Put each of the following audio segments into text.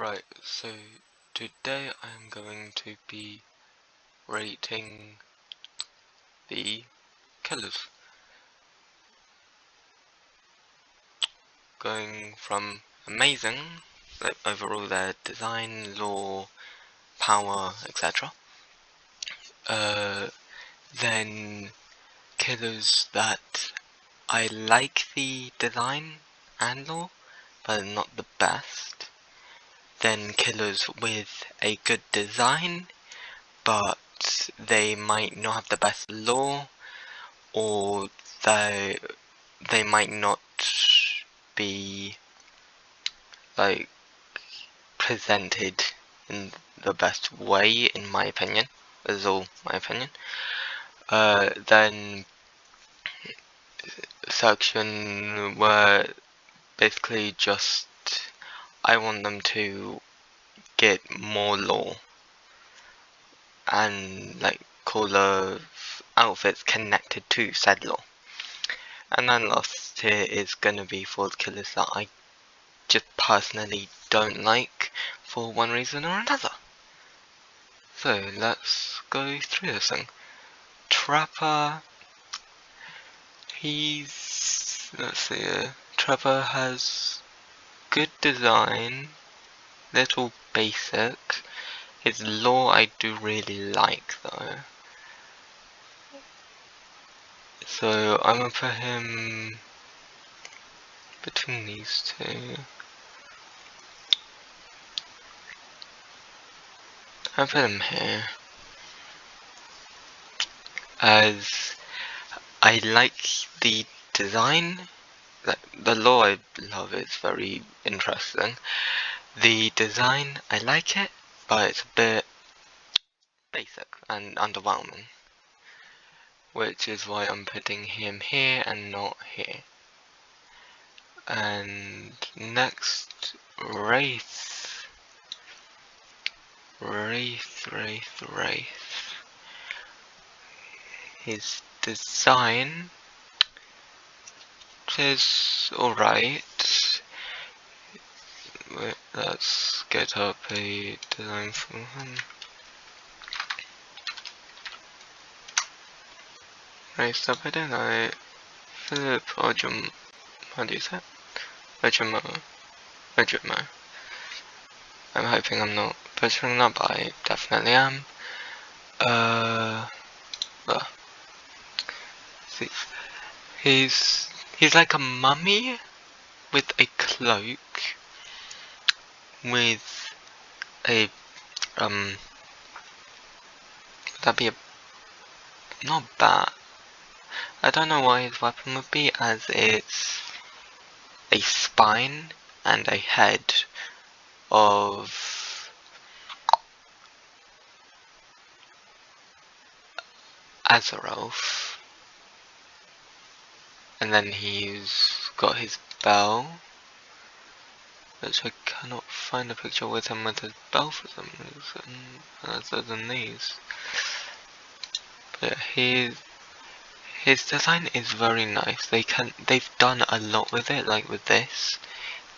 Right, so today I'm going to be rating the killers, going from amazing, like overall their design, lore, power, etc. Then killers that I like the design and lore, but not the best. Then killers with a good design, but they might not have the best lore, or they might not be like presented in the best way, in my opinion. This is all my opinion. Then section where basically just I want them to get more lore and like cooler outfits connected to said lore. And then last here is gonna be for the killers that I just personally don't like for one reason or another. So let's go through this thing. Trapper, let's see here. Trapper has good design, little basic. His lore I do really like though. So I'm gonna put him between these two. I'll put him here, as I like the design. The lore I love, it's very interesting. The design, I like it, but it's a bit basic and underwhelming. Which is why I'm putting him here and not here. And next, Wraith. His design is alright. Let's get up a design for him. Next up, I don't know, Philip Ojum, how do you say it? Ojumo. I'm hoping I'm not butchering that, but I definitely am. See, he's like a mummy with a cloak, with a would that be a not bat? I don't know what his weapon would be, as it's a spine and a head of Azeroth, and then he's got his bell, which I cannot find a picture with him with his bell for some reason, other than these. But his design is very nice. They've done a lot with it, like with this.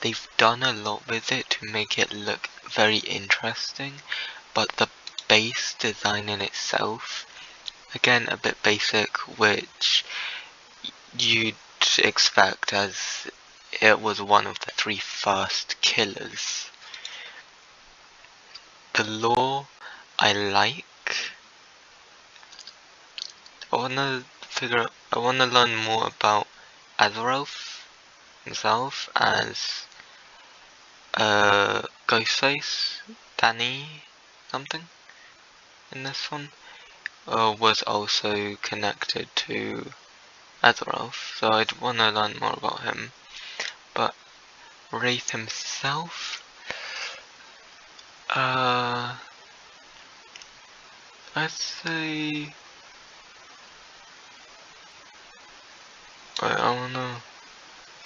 They've done a lot with it to make it look very interesting, but the base design in itself, again a bit basic, which you'd expect as it was one of the 3 first killers. The lore I like. I wanna learn more about Azeroth himself, as Ghostface, Danny something in this one, was also connected to Azeroth, so I'd wanna learn more about him. But Wraith himself, I'd say, I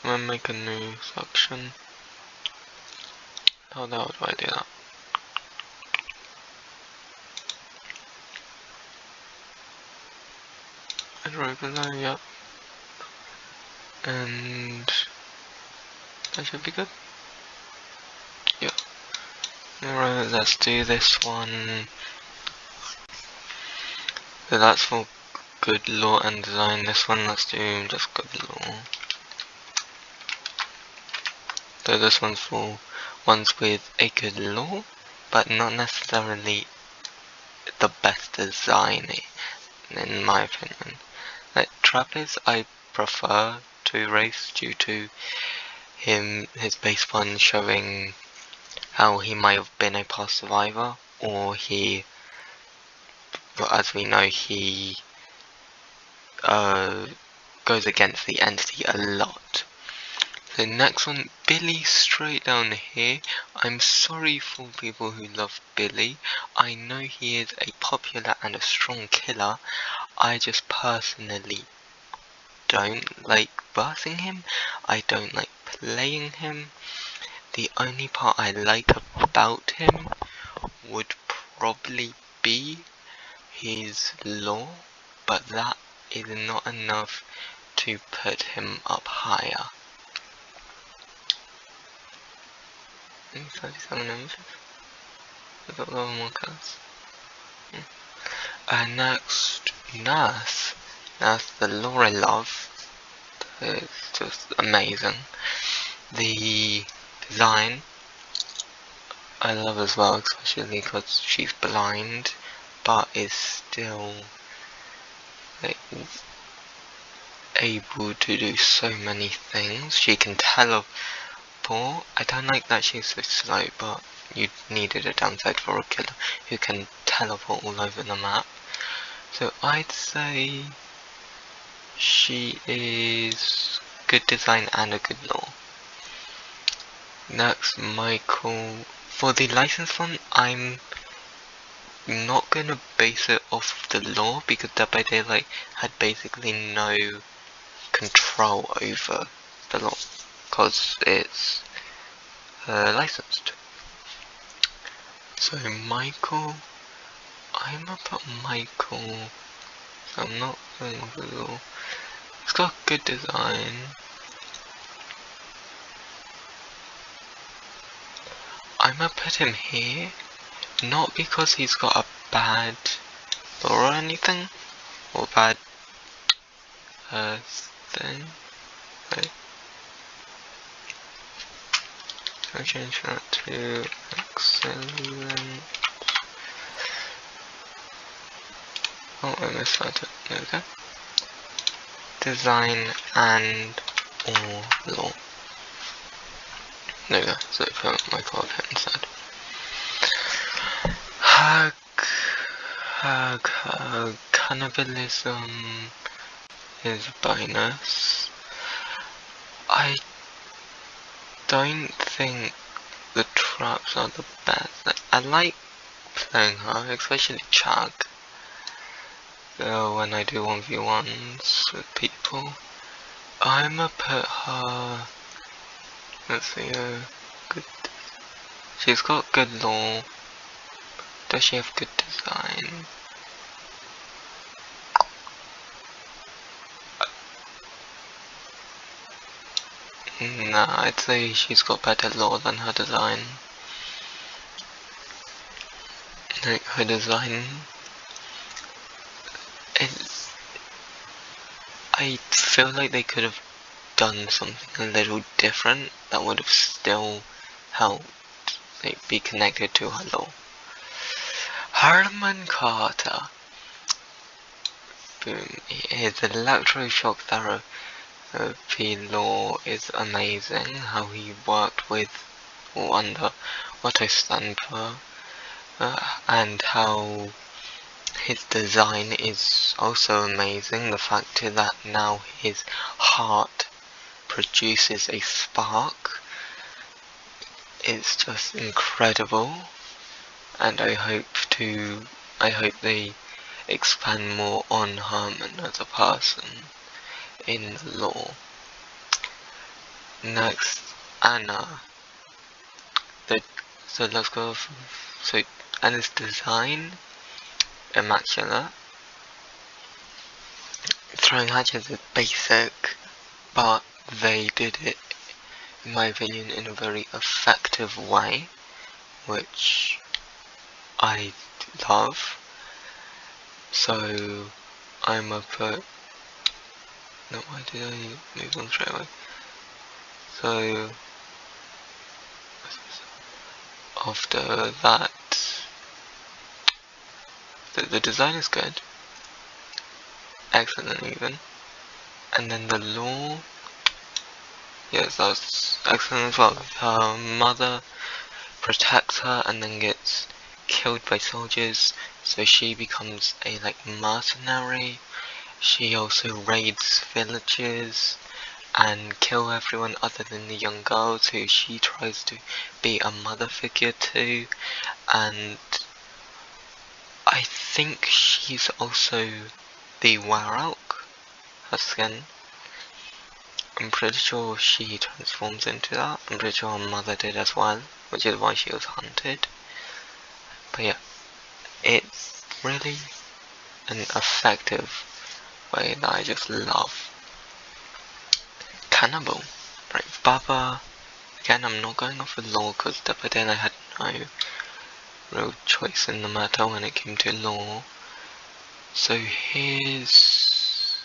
wanna make a new section. How do I do that? I'd open that, yep. And that should be good. Yeah. Alright, let's do this one. So that's for good lore and design. This one, let's do just good lore. So this one's for ones with a good lore, but not necessarily the best design, in my opinion. Like Trappist, I prefer to race due to his base one showing how he might have been a past survivor, or but as we know, he goes against the entity a lot. The next one, Billy, straight down here. I'm sorry for people who love Billy. I know he is a popular and a strong killer. I just personally don't like versing him. I don't like playing him. The only part I like about him would probably be his lore, but that is not enough to put him up higher. 37 images. I've got a lot more cards. Next, Nurse. Nurse, the lore I love. It's just amazing. The design I love as well, especially because she's blind, but is still like, able to do so many things. She can teleport. I don't like that she's so slow, but you needed a downside for a killer who can teleport all over the map. So I'd say she is good design and a good lore. Next, Michael. For the license one, I'm not gonna base it off the lore because Dead by Daylight had basically no control over the lore because it's licensed. So Michael, I'm gonna put Michael. So I'm not going with the lore. It's got good design. I'm gonna put him here, not because he's got a bad lore or anything, or bad thing. Wait. I'll change that to excellent. Oh, I missed that. There we go. Design and or lore. There we go. So put my card here instead. Cannibalism is a bonus. I don't think the traps are the best. I like playing her, especially Chug. So when I do 1v1s with people, I'ma put her. Let's see, good. She's got good lore. Does she have good design? Nah, I'd say she's got better lore than her design. Like, her design is... I feel like they could have done something a little different that would have still helped like, be connected to her lore. Herman Carter. Boom. His electroshock therapy lore is amazing. How he worked with or under Otto Stanper, and how his design is also amazing. The fact that now his heart produces a spark is just incredible, and I hope they expand more on Herman as a person in the lore. Next, Anna. So let's go. So Anna's design, immaculate. Throwing hatches is basic, but they did it, in my opinion, in a very effective way. which I love. So I'm a put. No, why did I move on straight away? So after that, the design is good, excellent even, and then the law, yes, that's excellent as well. Her mother protects her and then gets killed by soldiers, so she becomes a mercenary. She also raids villages and kill everyone other than the young girls who she tries to be a mother figure to, and I think she's also the Warok, her skin. I'm pretty sure she transforms into that. I'm pretty sure her mother did as well, which is why she was hunted. But yeah, it's really an effective way that I just love. Cannibal, right? Baba, again, I'm not going off with law because DBD I had no real choice in the matter when it came to law. So his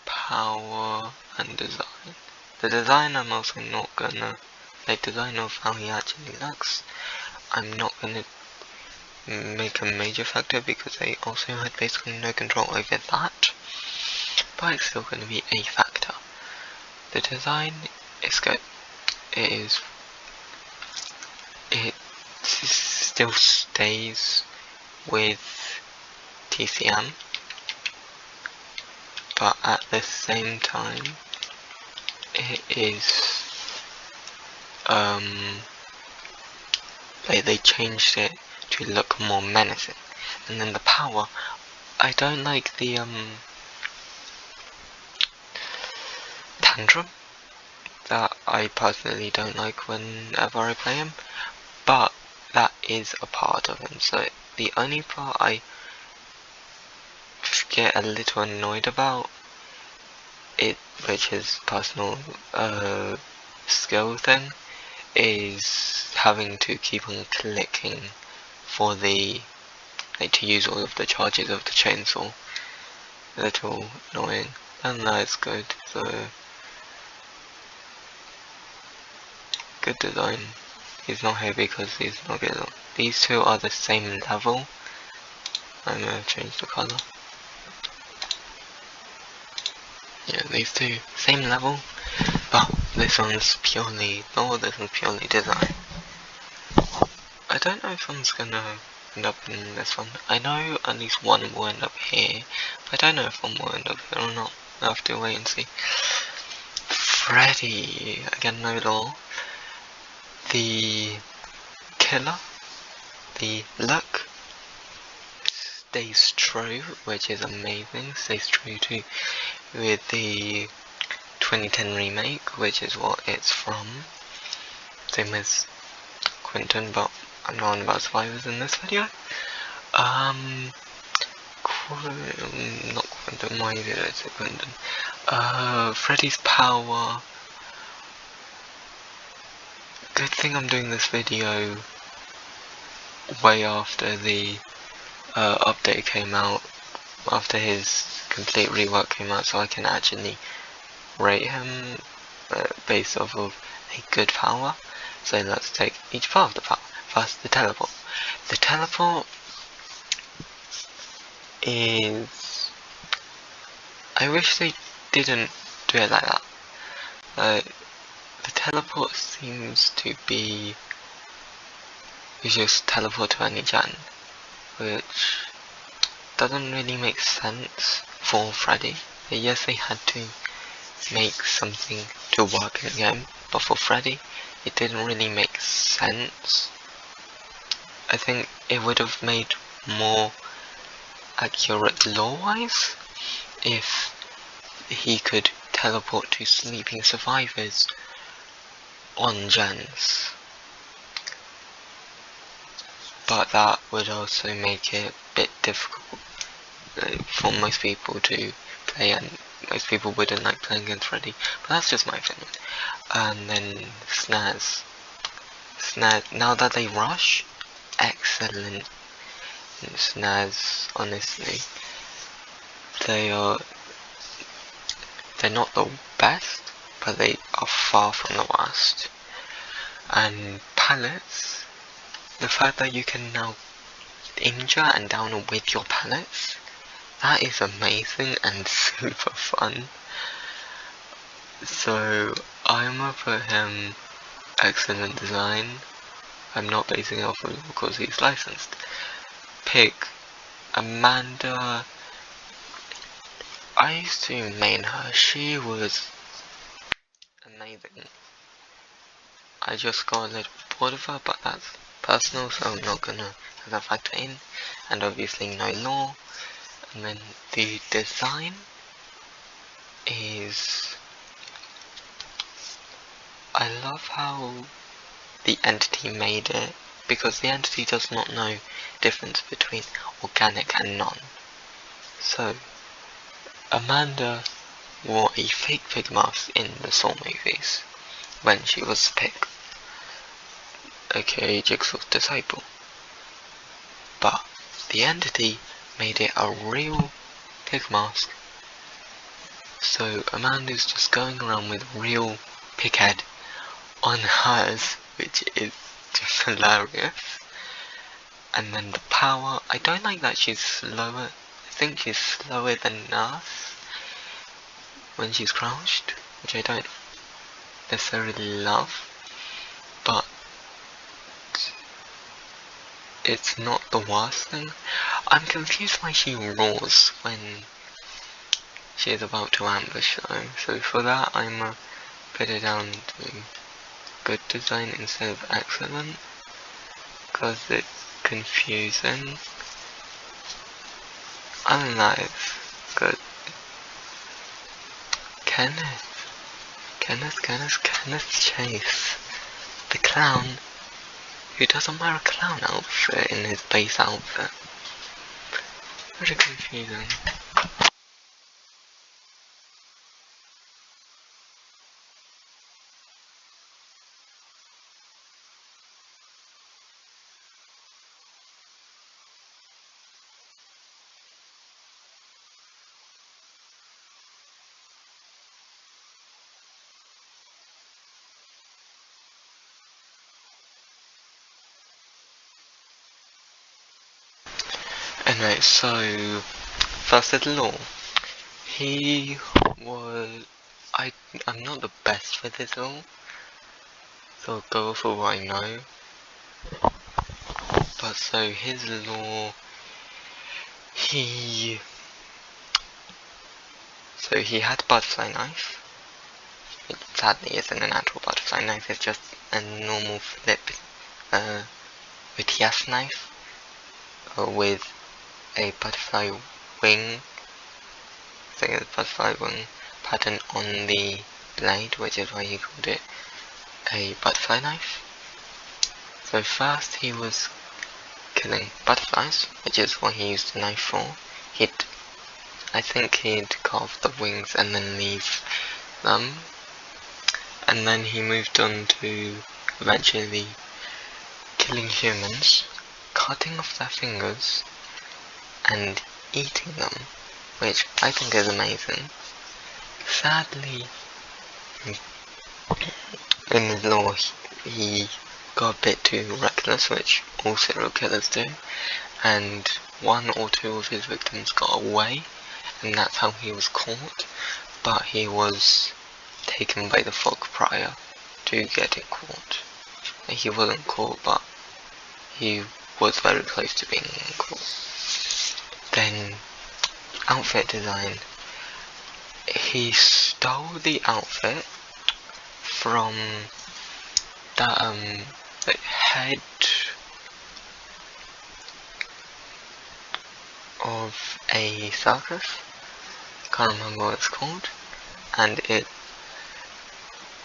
power and design. The design I'm also not gonna, design of how he actually looks, I'm not gonna make a major factor because I also had basically no control over that. But it's still gonna be a factor. The design is good. It still stays with TCM, but at the same time it is they changed it to look more menacing. And then the power, I don't like the tantrum that I personally don't like whenever I play him, but that is a part of him. So the only part I get a little annoyed about it, which is personal skill thing, is having to keep on clicking for the to use all of the charges of the chainsaw. A little annoying, and that's good. So good design. He's not here because he's not good. These two are the same level. I'm gonna change the color. Yeah, these two same level, but this one's purely lore, this one's purely design. I don't know if someone's gonna end up in this one. I know at least one will end up here, but I don't know if one will end up here or not. I'll have to wait and see. Freddy, again no lore. The killer, the look, stays true, which is amazing. Stays true to with the 2010 remake, which is what it's from. Same as Quentin, but I'm not on about survivors in this video. Not Quentin, why did I say Quentin? Freddy's power. Good thing I'm doing this video way after the update came out, after his complete rework came out, so I can actually rate him based off of a good power. So let's take each part of the power. First, the teleport. The teleport is... I wish they didn't do it like that. The teleport seems to be... you just teleport to any gen, which doesn't really make sense for Freddy. Yes, they had to make something to work in the game, but for Freddy, it didn't really make sense. I think it would have made more accurate lore-wise if he could teleport to sleeping survivors on gens. But that would also make it a bit difficult for most people to play, and most people wouldn't like playing against Freddy, but that's just my opinion. And then Snaz. Snaz, now that they rush, excellent. Snaz, honestly, they are, they're not the best, but they are far from the worst. And pallets, the fact that you can now injure and down with your pallets, that is amazing and super fun. So I'm gonna put him excellent design. I'm not basing it off of him because he's licensed. Pick Amanda. I used to main her. She was amazing. I just got a little bored of her, but that's personal, so I'm not gonna have that factor in. And obviously no law. And then the design is, I love how the entity made it, because the entity does not know difference between organic and non. So Amanda wore a fake pig mask in the Saw movies when she was Pig, aka Jigsaw's disciple. But the entity made it a real pig mask. So Amanda's just going around with real pig head on hers, which is just hilarious. And then the power, I don't like that she's slower. I think she's slower than us when she's crouched, which I don't necessarily love, but it's not the worst thing. I'm confused why she roars when she is about to ambush though, so for that I'm put it down to good design instead of excellent, because it's confusing. Other than that, it's good. Kenneth Chase, the clown, who doesn't wear a clown outfit in his base outfit. Very confusing. Anyway, so first at law, he was. I'm not the best with this all, so I'll go for what I know. But so his law, he had butterfly knife. It sadly isn't an actual butterfly knife. It's just a normal flip OTS knife with a butterfly wing. So a butterfly wing pattern on the blade, which is why he called it a butterfly knife. So first he was killing butterflies, which is what he used the knife for. I think he'd carve the wings and then leave them. And then he moved on to eventually killing humans, cutting off their fingers, and eating them, which I think is amazing. Sadly, in his law, he got a bit too reckless, which all serial killers do, and one or two of his victims got away, and that's how he was caught, but he was taken by the fog prior to getting caught. He wasn't caught, but he was very close to being caught. Then, outfit design. He stole the outfit from that the head of a circus. Can't remember what it's called. And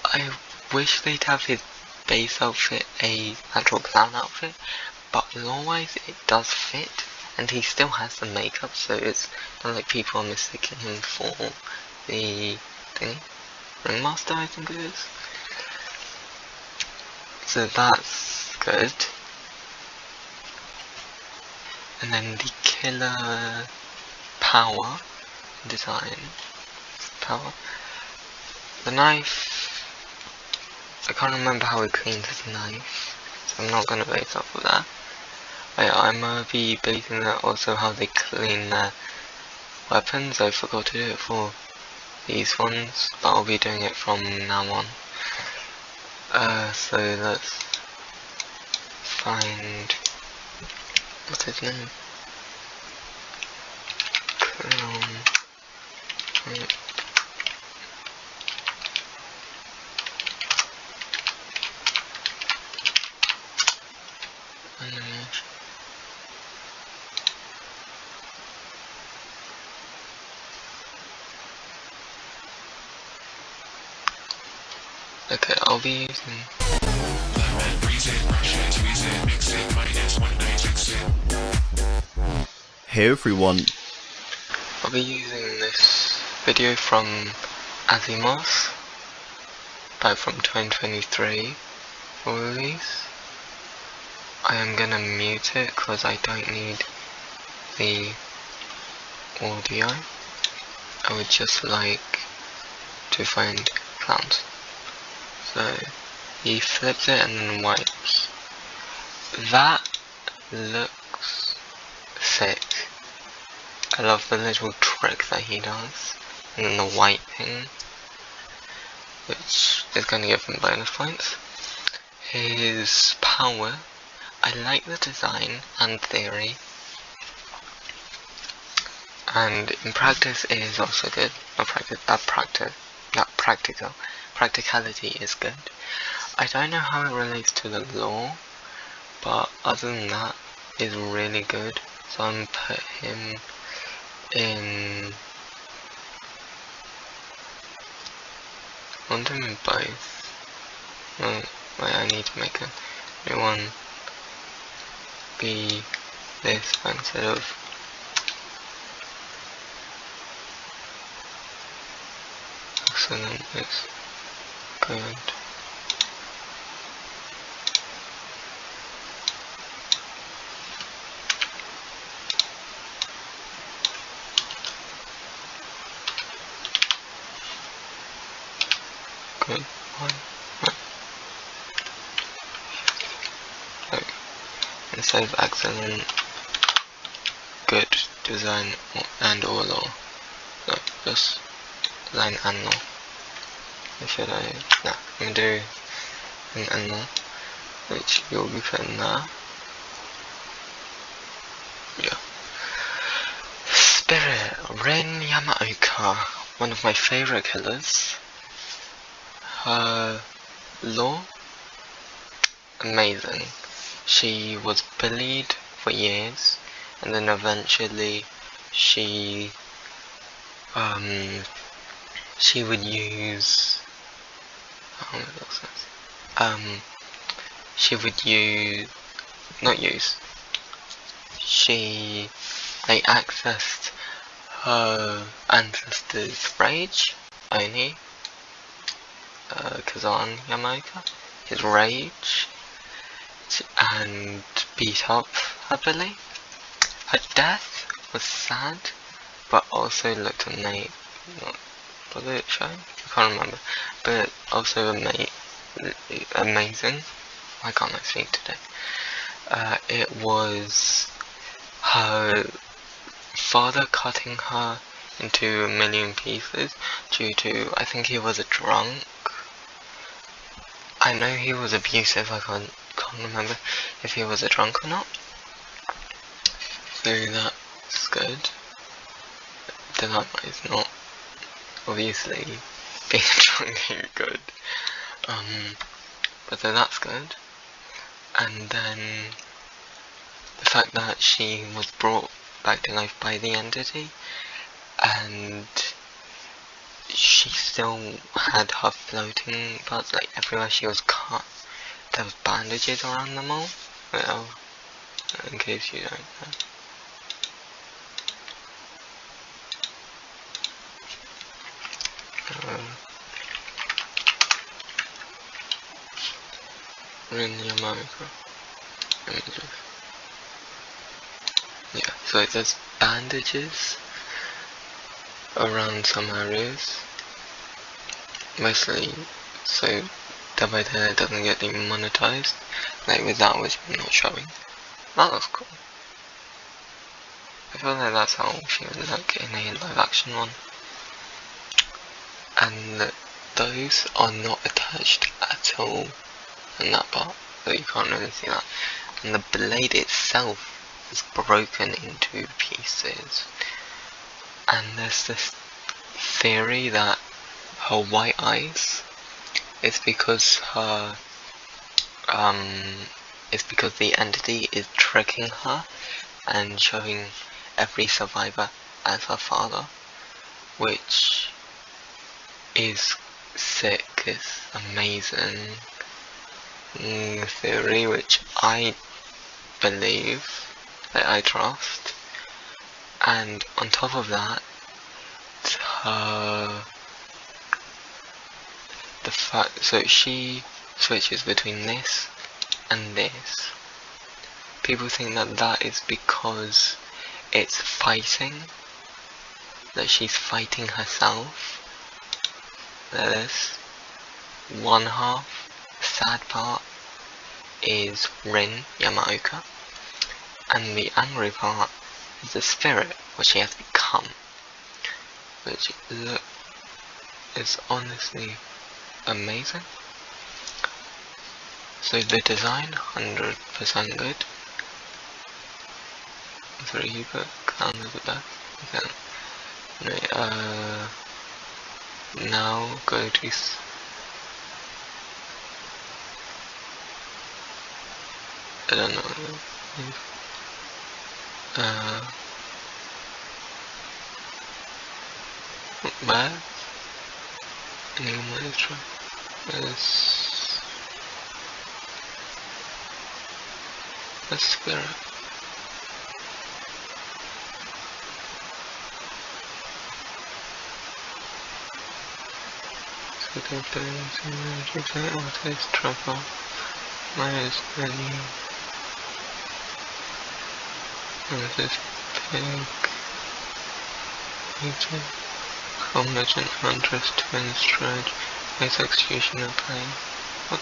I wish they'd have his base outfit a actual clown outfit, but law-wise it does fit, and he still has the makeup, so it's not like people are mistaking him for the ringmaster, I think it is. So that's good. And then the killer power design. Power. The knife, I can't remember how he cleans his knife, so I'm not going to base off of that. I'm going to be basing that also how they clean their weapons. I forgot to do it for these ones, but I'll be doing it from now on. So let's find, what's his name? Animation. Okay, I'll be using Hey everyone, I'll be using this video from Asimov, like from 2023 for release. I am gonna mute it because I don't need the audio. I would just like to find clowns. So he flips it and then wipes. That looks sick. I love the little trick that he does, and then the wiping, which is going to give him bonus points. His power, I like the design and theory, and in practice it is also good. Practicality is good. I don't know how it relates to the lore, but other than that, it's really good. So I'm put him in. I want them in both. Well, wait, I need to make a new one be this instead of excellent. It's good. Good one. Okay. Instead of excellent, good design and or law. No, just design and law. Should I? No, I'm gonna do an and law, which you'll be putting there. Yeah. Spirit, Rin Yamaoka, one of my favorite killers. Her lore, amazing. She was bullied for years, and then eventually she would use she would use not use she like accessed her ancestors' rage only, Kazan Yamaoka, his rage, and beat up her bully. Her death was sad, but also looked amazing. Was it shown? I can't remember. But also amazing. Why can't I speak today? It was her father cutting her into a million pieces due to, I think he was a drunk. I know he was abusive, I can't remember if he was a drunk or not. So that's good. That is not obviously being drunk ain't good. But then that's good. And then the fact that she was brought back to life by the entity, and she still had her floating parts, like everywhere she was cut, there was bandages around them all. Well, in case you don't know. Rin Yamaoka. Let me just, yeah, so there's bandages around some areas, mostly so that by then it doesn't get demonetized, like with that which I'm not showing. That looks cool. I feel like that's how she would look in a live action one. And those are not attached at all in that part, so you can't really see that. And the blade itself is broken into pieces. And there's this theory that her white eyes is because it's because the entity is tricking her and showing every survivor as her father, which is sick. It's amazing theory, which I believe, that I trust. And on top of that, the fact, so she switches between this and this. People think that that is because it's fighting, that she's fighting herself. That is one half. Sad part is Rin Yamaoka, and the angry part is the spirit, which she has become, which is honestly amazing. So the design, 100% good. 3 but can't look at that. Okay. Right, now go to I don't know. Bad. New monitor is a spirit. So the balance in magic and artist trouble. Minus menu. This pig. Meeting. Combat and Huntress twin stretch. Nice execution of pain. What?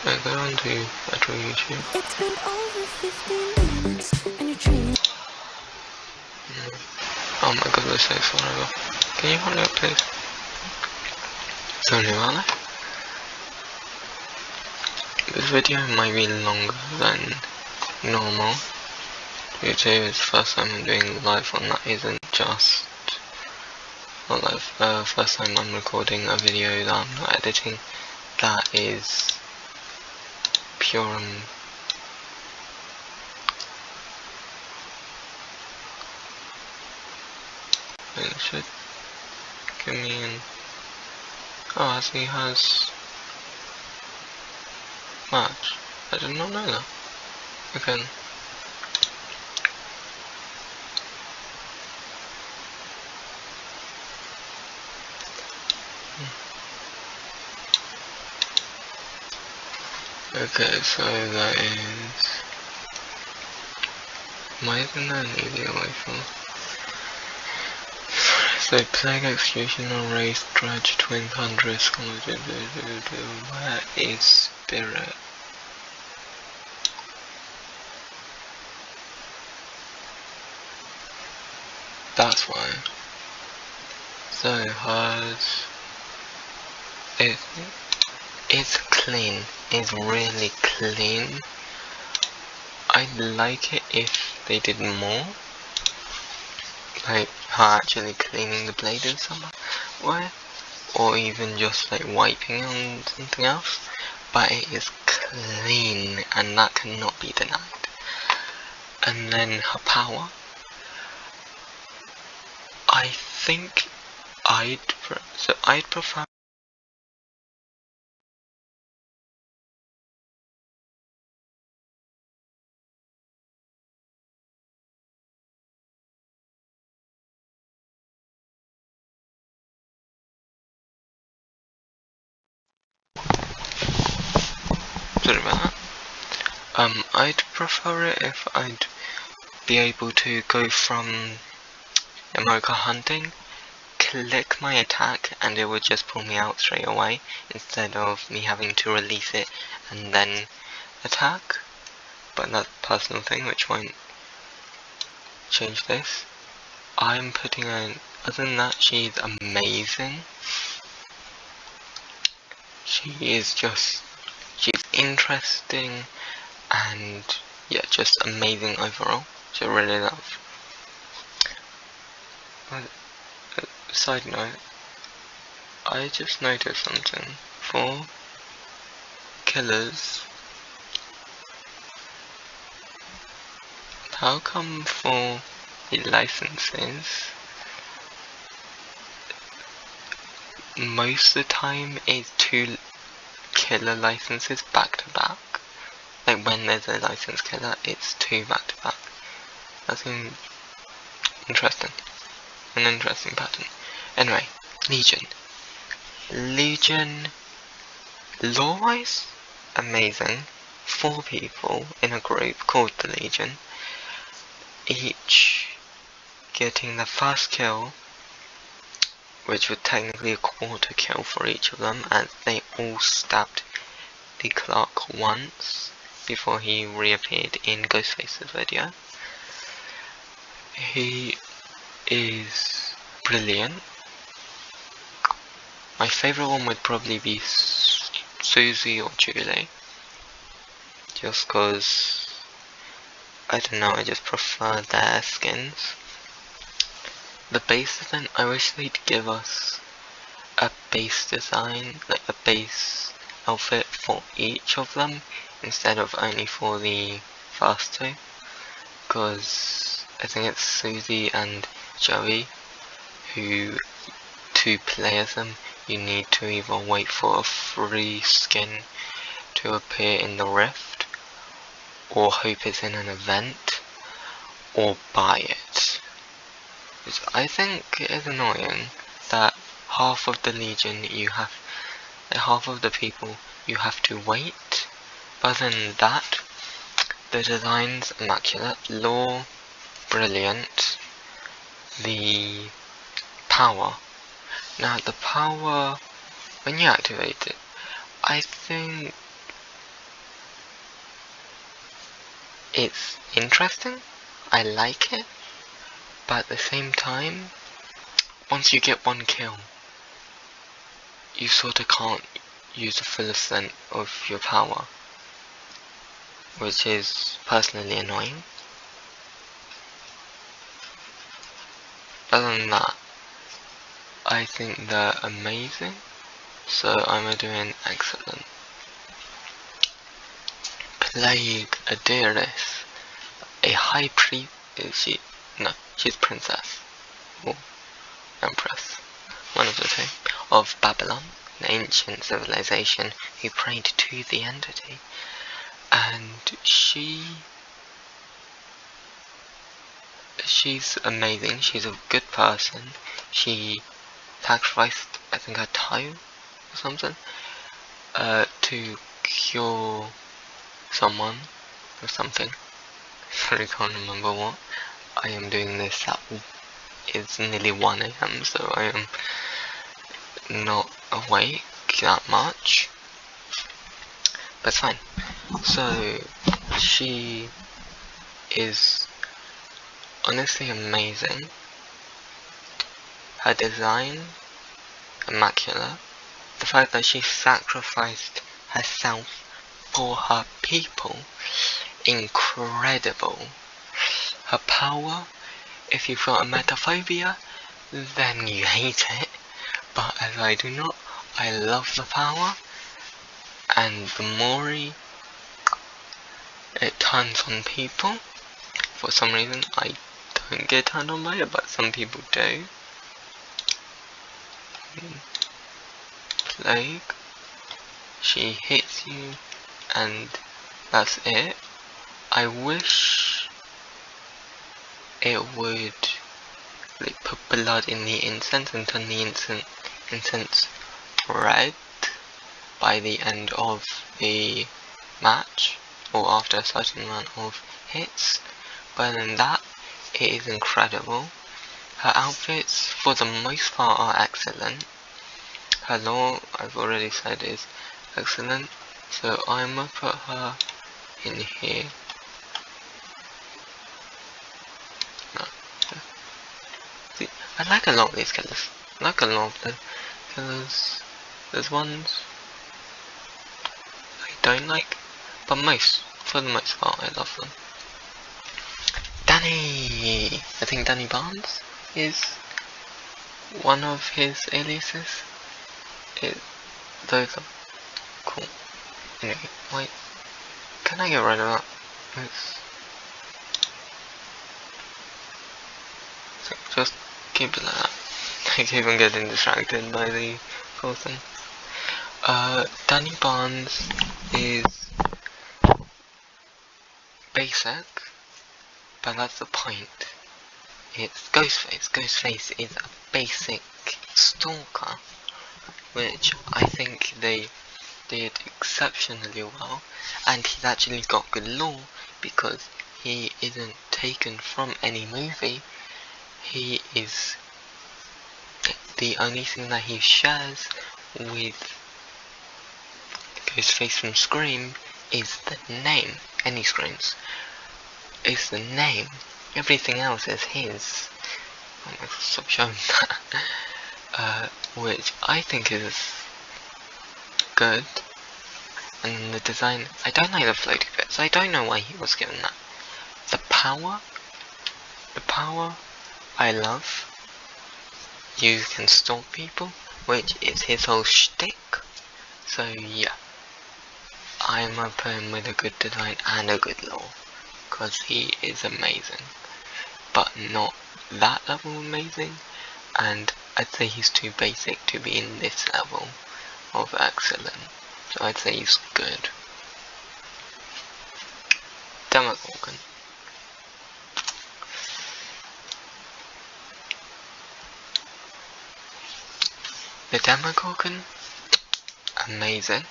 I go on to actual YouTube. It's been over 15 minutes and you're training. Oh my god, this takes forever. Can you hurry up, please? It's only one left. This video might be longer than normal due to it's the first time I'm doing live one that isn't just, well, first time I'm recording a video that I'm not editing, that is pure and it should give me an, oh, as he has match. I did not know that. Okay. Okay, so that is, why isn't that an easy way from? So Plague Executioner, Race, Dredge, Twin Huntress, where is Spirit? That's why. So hers, it's clean, it's really clean. I'd like it if they did more, like her actually cleaning the blade in some way, or even just like wiping on something else, but it is clean and that cannot be denied. And then her power, I think I'd prefer sorry about that. I'd prefer it if I'd be able to go from America hunting, click my attack, and it would just pull me out straight away, instead of me having to release it and then attack. But that's a personal thing, which won't change this. I'm putting in, other than that, she's amazing. She's interesting, and yeah, just amazing overall. So I really love. Side note, I just noticed something. For killers, how come for the licenses, most of the time it's 2 killer licenses back to back? Like when there's a license killer, it's 2 back to back. That seems interesting. An interesting pattern. Anyway, Legion. Legion, lore-wise, amazing. 4 people in a group called the Legion, each getting the first kill, which was technically a quarter kill for each of them, as they all stabbed the clerk once before he reappeared in Ghostface's video. He is brilliant. My favourite one would probably be Susie or Julie, just cause, I don't know, I just prefer their skins. The base design, I wish they'd give us a base design, like a base outfit for each of them, instead of only for the first 2, because I think it's Susie and Joey who, to play as them, you need to either wait for a free skin to appear in the Rift, or hope it's in an event, or buy it. Which I think is annoying that half of the Legion half of the people you have to wait. But other than that, the design's immaculate, lore brilliant, the power. Now the power, when you activate it, I think it's interesting, I like it, but at the same time, once you get 1 kill, you sorta can't use the full extent of your power, which is personally annoying. Other than that, I think they're amazing, so I'm doing excellent. Plague Adiris, a high priest, she's princess, or empress, one of the 2, of Babylon, an ancient civilization who prayed to the entity, and she's amazing, she's a good person. She sacrificed, I think, her toe or something, to cure someone or something. I can't remember what. I am doing this it's nearly 1 AM, so I am not awake that much, but it's fine. So she is honestly amazing. Her design, immaculate. The fact that she sacrificed herself for her people, incredible. Her power, if you've got a metaphobia, then you hate it, but as I do not, I love the power, and the more it turns on people. For some reason, I don't get turned on by it, but some people do. Plague, she hits you, and that's it. I wish it would put blood in the incense and turn the incense red by the end of the match, or after a certain amount of hits. But than that, it is incredible. Her outfits, for the most part, are excellent. Her lore, I've already said, is excellent. So I'm gonna put her in here. No. See, I like a lot of these killers. I like a lot of the killers. There's ones I don't like, but for the most part, I love them. Danny! I think Danny Barnes is one of his aliases. Those are cool. Anyway, wait. Can I get rid of that? So just keep it like that. I keep on getting distracted by the whole thing. Danny Barnes is basic, but that's the point. It's Ghostface. Ghostface is a basic stalker, which I think they did exceptionally well, and he's actually got good lore because he isn't taken from any movie. He is the only thing that he shares with Ghostface from Scream is the name. Any Screams is the name. Everything else is his. Oh my god, stop showing that. Which I think is good. And the design, I don't like the floaty bits. I don't know why he was given that. The power, I love. You can stalk people, which is his whole shtick. So yeah, I'm gonna put him with a good design and a good lore, cause he is amazing, but not that level amazing. And I'd say he's too basic to be in this level of excellent. So I'd say he's good. Demogorgon. The Demogorgon, amazing.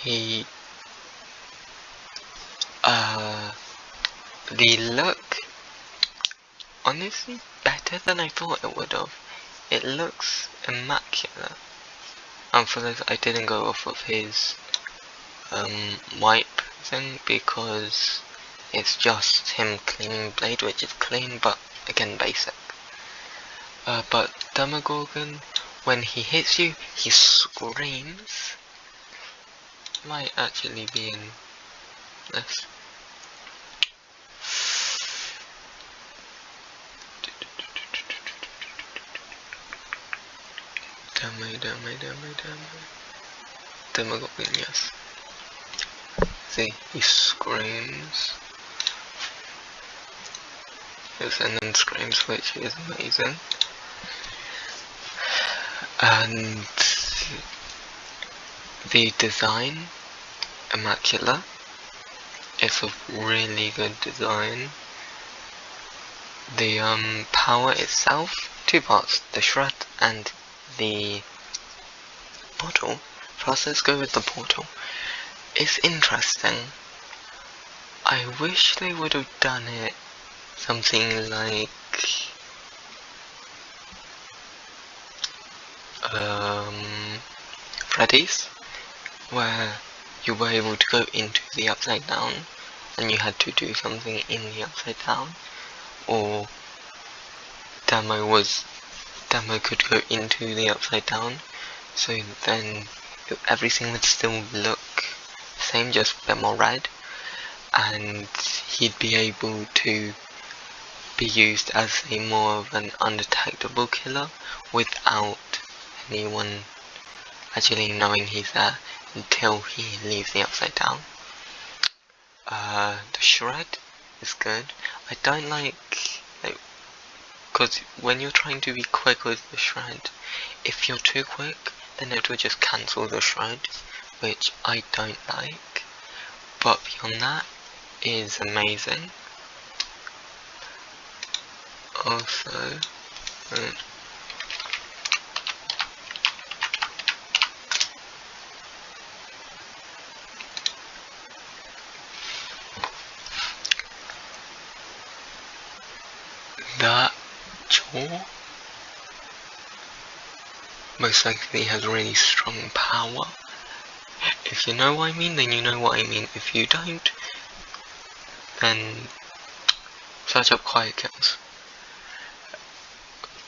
He, the look, honestly, better than I thought it would have. It looks immaculate. And for this, I didn't go off of his wipe thing because it's just him cleaning blade, which is clean, but again basic. But Demogorgon, when he hits you, he screams. Might actually be in this. Demogorgon, yes. See, he screams. Yes, and then screams, which is amazing. And the design, immaculate. It's a really good design. The power itself, two parts, the shred and the portal. First, let's go with the portal. It's interesting. I wish they would have done it something like Freddy's, where you were able to go into the upside down and you had to do something in the upside down, or Demo could go into the upside down, so then everything would still look the same, just a bit more red, and he'd be able to be used as a more of an undetectable killer without anyone actually knowing he's there until he leaves the upside down. The shred is good. I don't like, because when you're trying to be quick with the shred, if you're too quick, then it will just cancel the shred, which I don't like. But beyond that, is amazing. Also, law most likely has really strong power. If you know what I mean, then you know what I mean. If you don't, then search up quiet kills.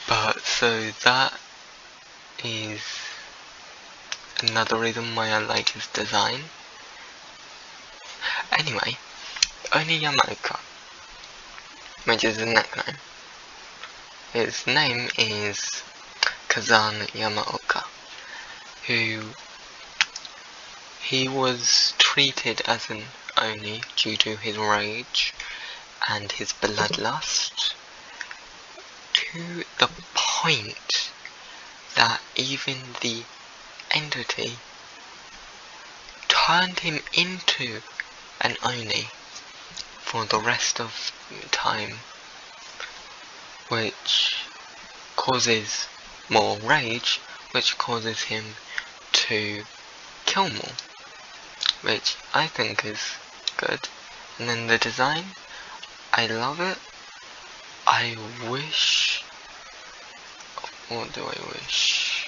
But so that is another reason why I like his design. Anyway, Oni Yamaoka, which is his nickname. His name is Kazan Yamaoka, who he was treated as an Oni due to his rage and his bloodlust, to the point that even the entity turned him into an Oni for the rest of time, which causes more rage, which causes him to kill more, which I think is good. And then the design, I love it. I wish... What do I wish?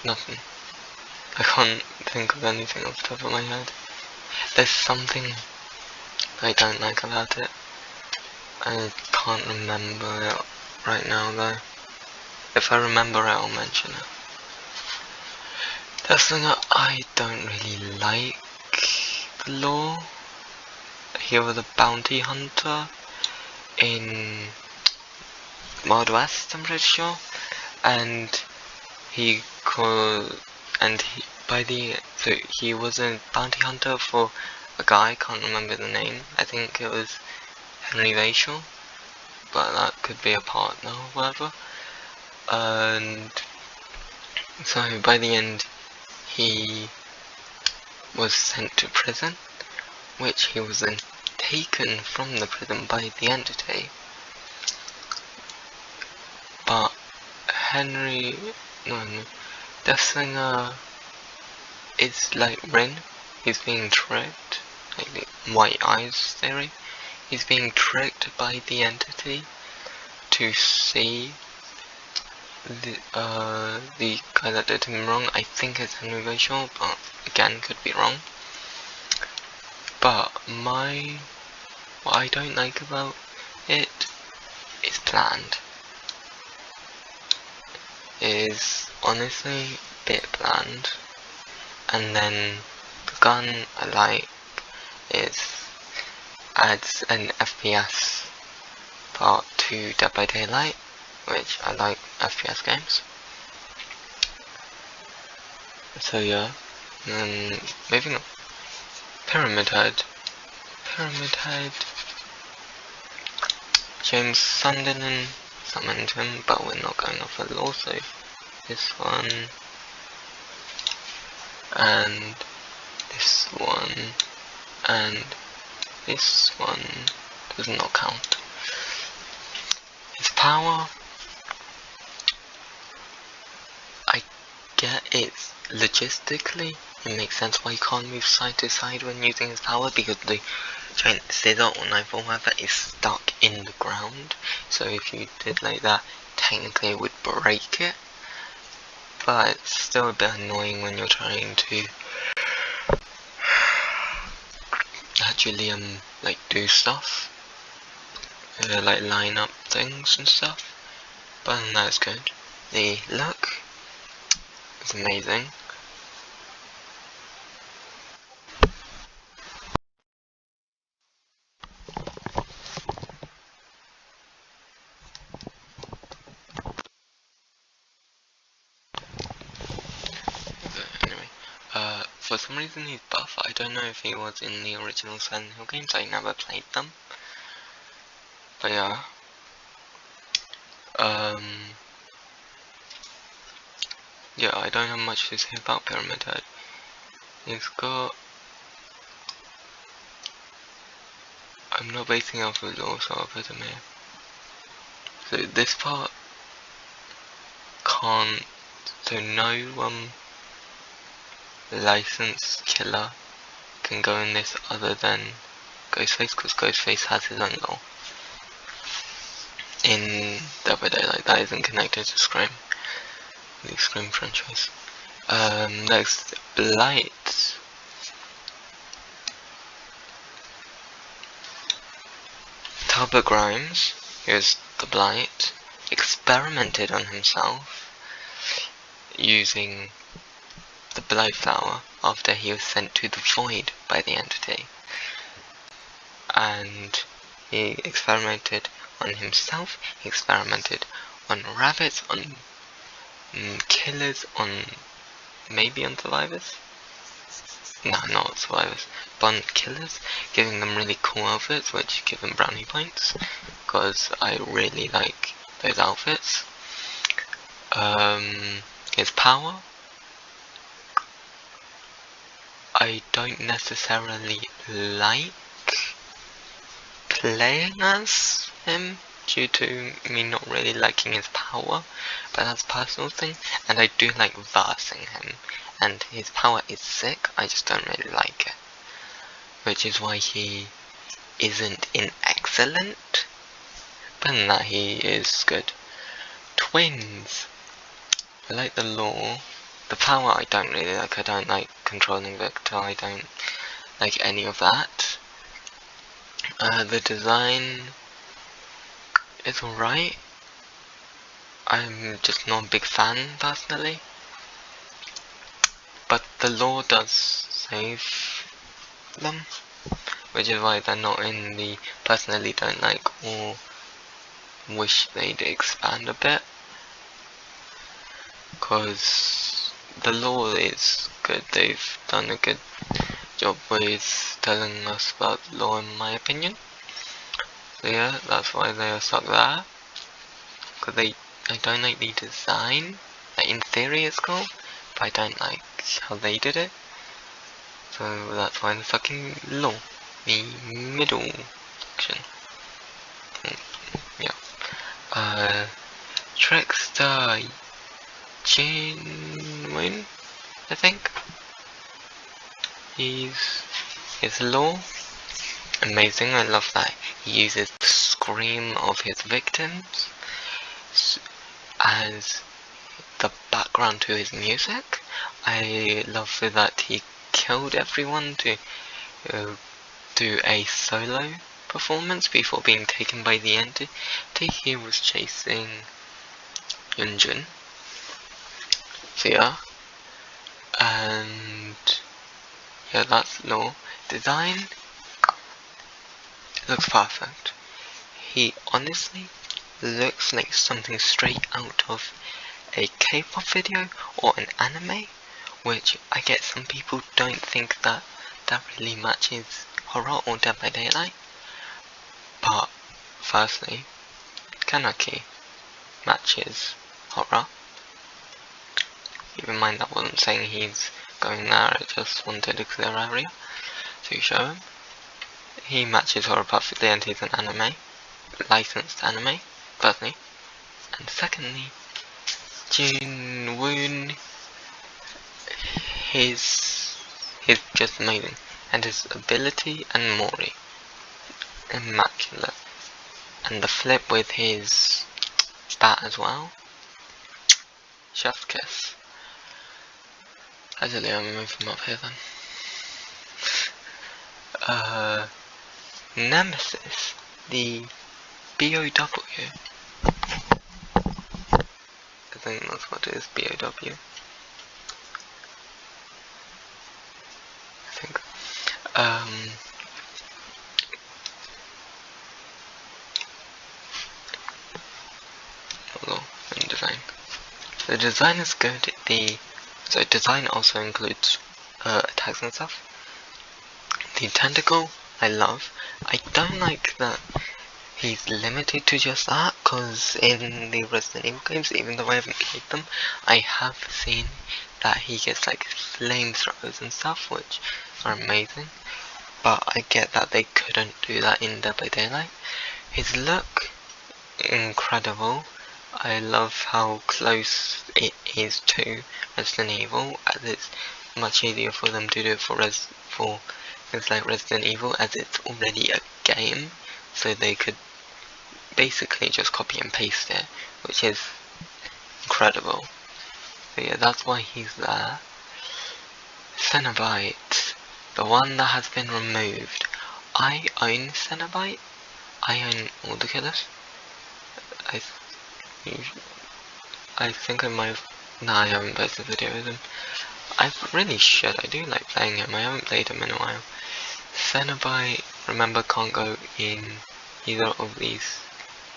Nothing. I can't think of anything off the top of my head. There's something I don't like about it. I can't remember it right now though. If I remember it, I'll mention it. That's something that I don't really like. The law. He was a bounty hunter in Wild West, I'm pretty sure, and he was a bounty hunter for a guy, I can't remember the name. I think it was Henry Rachel, but that could be a partner or whatever. And so by the end, he was sent to prison, which he was then taken from the prison by the entity. But Death Singer is like Rin. He's being tricked, like the white eyes theory. He's being tricked by the entity to see the guy that did him wrong. I think it's Henry Rachel, but again, could be wrong. But what I don't like about it is planned. It is honestly a bit bland. And then the gun I like adds an FPS part to Dead by Daylight, which I like FPS games. So yeah, moving on. Pyramid Head. James Sunderland summoned him, but we're not going off a law, so this one, and this one, and this one does not count. His power, I get it logistically. It makes sense why he can't move side to side when using his power, because the giant scissor or knife or whatever is stuck in the ground. So if you did like that, technically it would break it. But it's still a bit annoying when you're trying to actually like do stuff, like line up things and stuff. But that's good. The look is amazing. For some reason he's buff. I don't know if he was in the original Silent Hill games, I never played them. But yeah. Yeah, I don't have much to say about Pyramid Head. It's got... I'm not basing off of law, so I'll put them here. So this part can't... So no, licensed killer can go in this other than Ghostface, because Ghostface has his own lore in DBD, like that isn't connected to Scream, the Scream franchise. Next, Blight. Talbot Grimes, here's the Blight, experimented on himself using the Blight flower after he was sent to the Void by the entity. And he experimented on himself, he experimented on rabbits, on killers, on maybe on survivors? No, not survivors, but on killers, giving them really cool outfits, which give them brownie points, because I really like those outfits. His power, I don't necessarily like playing as him due to me not really liking his power, but that's a personal thing, and I do like versing him, and his power is sick, I just don't really like it, which is why he isn't in excellent, but in that he is good. Twins, I like the lore. The power I don't really like, I don't like controlling Victor, I don't like any of that. The design is alright. I'm just not a big fan personally. But the lore does save them, which is why they're not in the personally don't like or wish they'd expand a bit. Because the lore is good, they've done a good job with telling us about the lore in my opinion. So yeah, that's why they are stuck there. Because I don't like the design. Like, in theory it's cool, but I don't like how they did it. So that's why they're stuck in lore. The middle section. Yeah. Trickster Genuine, I think. His lore, amazing. I love that he uses the scream of his victims as the background to his music. I love that he killed everyone to do a solo performance before being taken by the entity. He was chasing Yunjin. So yeah. And yeah, that's lore. Design looks perfect. He honestly looks like something straight out of a K-pop video or an anime, which I get some people don't think that really matches horror or Dead by Daylight. But firstly, Kaneki matches horror. Keep in mind that wasn't saying he's going there, I just wanted a clear area to show him. He matches horror perfectly and he's an anime, licensed anime, firstly. And secondly, Jin-Woon, he's just amazing. And his ability and Mori, immaculate. And the flip with his bat as well, chef's kiss. Actually, I'm moving him up here then. Nemesis, the BOW. I think that's what it is, BOW. I think. And design. The design is good. So design also includes attacks and stuff. The tentacle, I love. I don't like that he's limited to just that, because in the Resident Evil games, even though I haven't played them, I have seen that he gets like flamethrowers and stuff, which are amazing. But I get that they couldn't do that in Dead by Daylight. His look, incredible. I love how close it is to Resident Evil, as it's much easier for them to do it for things like Resident Evil, as it's already a game, so they could basically just copy and paste it, which is incredible. So yeah, that's why he's there. Cenobite, the one that has been removed. I own Cenobite. I own all the killers. I think I might have... No, I haven't posted a video with him. I really should. I do like playing him. I haven't played him in a while. Cenobite, remember, can't go in either of these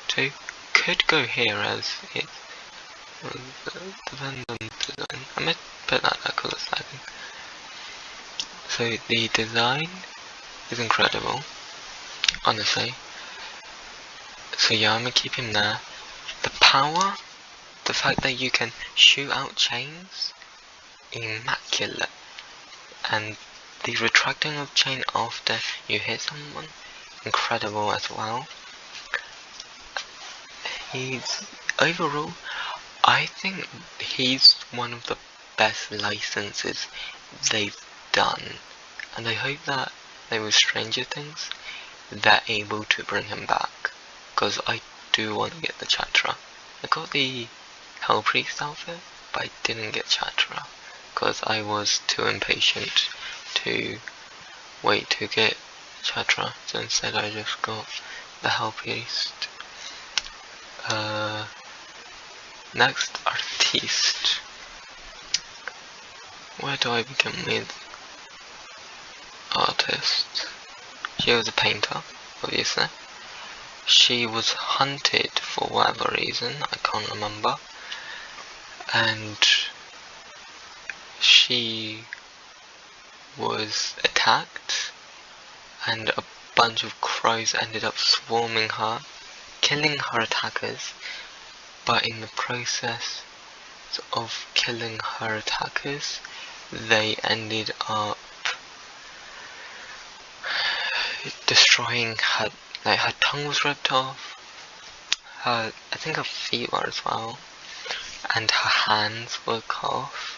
two. Could go here as it's depends on design. I might put that colour sliding. So the design is incredible, honestly. So yeah, I'm gonna keep him there. The power, the fact that you can shoot out chains, immaculate. And the retracting of chain after you hit someone, incredible as well. He's, overall, I think he's one of the best licenses they've done. And I hope that, like with Stranger Things, they're able to bring him back. Because I do want to get the Chatra. I got the Hell Priest outfit, but I didn't get Chatra. Because I was too impatient to wait to get Chatra. So instead I just got the Hell Priest. Next, Artiste. Where do I begin with Artist? She was a painter, obviously. She was hunted for whatever reason, I can't remember. And she was attacked, and a bunch of crows ended up swarming her, killing her attackers. But in the process of killing her attackers, they ended up destroying her. Like, her tongue was ripped off, I think her feet were as well, and her hands were cut off,